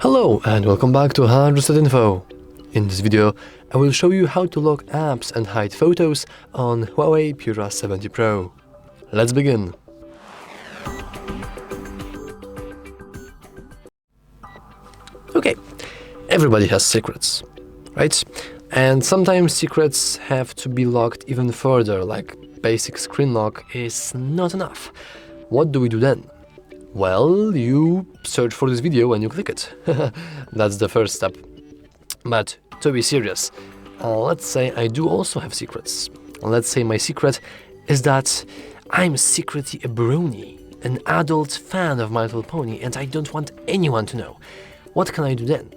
Hello and welcome back to HUAWEI. In this video, I will show you how to lock apps and hide photos on HUAWEI Pura 70 Pro. Let's begin. Okay, everybody has secrets, right? And sometimes secrets have to be locked even further, like basic screen lock is not enough. What do we do then? Well, you search for this video and you click it. That's the first step. But to be serious, let's say I do also have secrets. Let's say my secret is that I'm secretly a brony, an adult fan of My Little Pony, and I don't want anyone to know. What can I do then?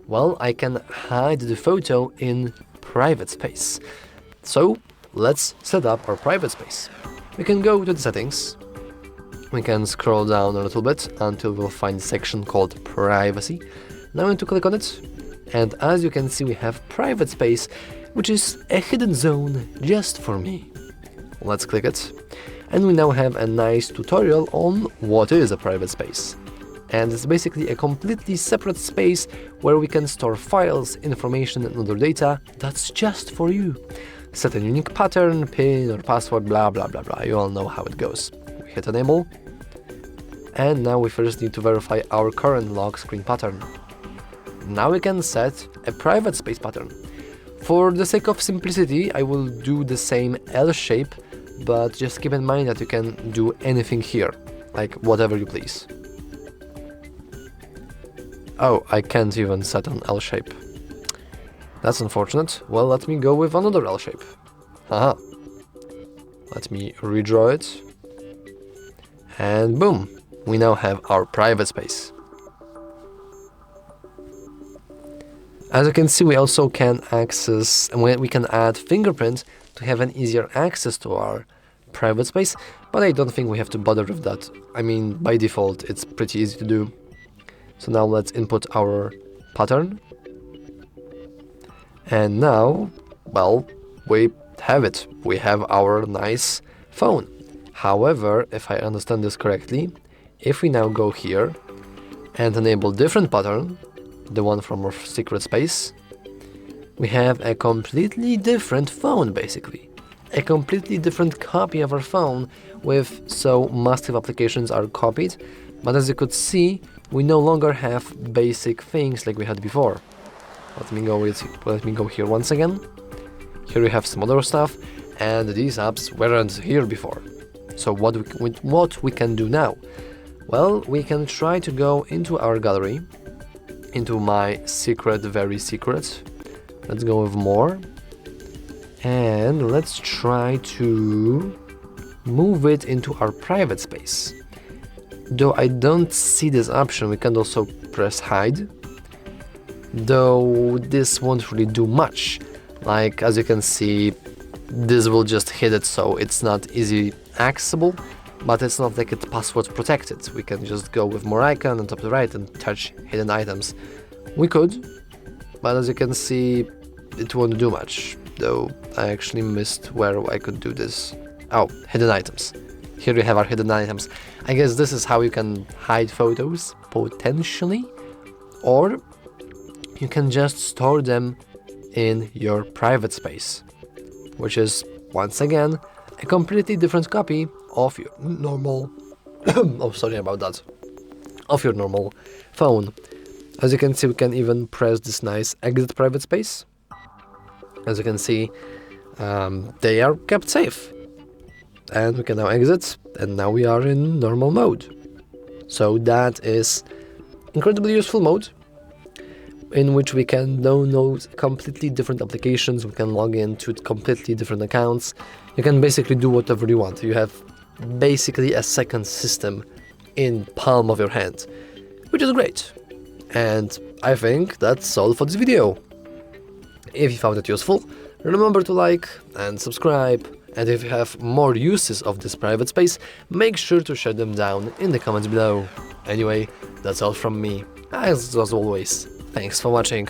Well, I can hide the photo in private space. So let's set up our private space. We can go to the settings. We can scroll down a little bit until we'll find a section called Privacy. Now I want to click on it, and as you can see we have private space, which is a hidden zone just for me. Let's click it, and we now have a nice tutorial on what is a private space. And it's basically a completely separate space where we can store files, information and other data that's just for you. Set a unique pattern, PIN or password, blah blah blah blah, you all know how it goes. We hit enable. And now we first need to verify our current lock screen pattern. Now we can set a private space pattern. For the sake of simplicity, I will do the same L shape, but just keep in mind that you can do anything here, like whatever you please. Oh, I can't even set an L shape. That's unfortunate. Well, let me go with another L shape. Haha. Let me redraw it. And boom. We now have our private space. As you can see, we also can access, and we can add fingerprint to have an easier access to our private space, but I don't think we have to bother with that. I mean, by default, it's pretty easy to do. So now let's input our pattern. And now, well, we have it. We have our nice phone. However, if I understand this correctly, if we now go here and enable different pattern, the one from our secret space, we have a completely different phone basically. A completely different copy of our phone with so massive applications are copied, but as you could see, we no longer have basic things like we had before. Let me go here once again. Here we have some other stuff, and these apps weren't here before. So what we can do now? Well, we can try to go into our gallery, into my secret, very secret. Let's go with more. And let's try to move it into our private space. Though I don't see this option, we can also press hide. Though this won't really do much. Like, as you can see, this will just hit it, so it's not easy accessible. But it's not like it's password protected. We can just go with more icon on top of the right and touch hidden items. We could, but as you can see, it won't do much. Though I actually missed where I could do this. Oh, hidden items. Here we have our hidden items. I guess this is how you can hide photos, potentially. Or you can just store them in your private space, which is, once again, a completely different copy of your normal oh, sorry about that, of your normal phone. As you can see, we can even press this nice exit private space. As you can see, they are kept safe, and we can now exit, and now we are in normal mode. So that is incredibly useful mode, in which we can download completely different applications. We can log into completely different accounts. You can basically do whatever you want. You have basically a second system in palm of your hand, which is great. And I think that's all for this video. If you found it useful, remember to like and subscribe, and if you have more uses of this private space, make sure to share them down in the comments below. Anyway, that's all from me. As always, thanks for watching.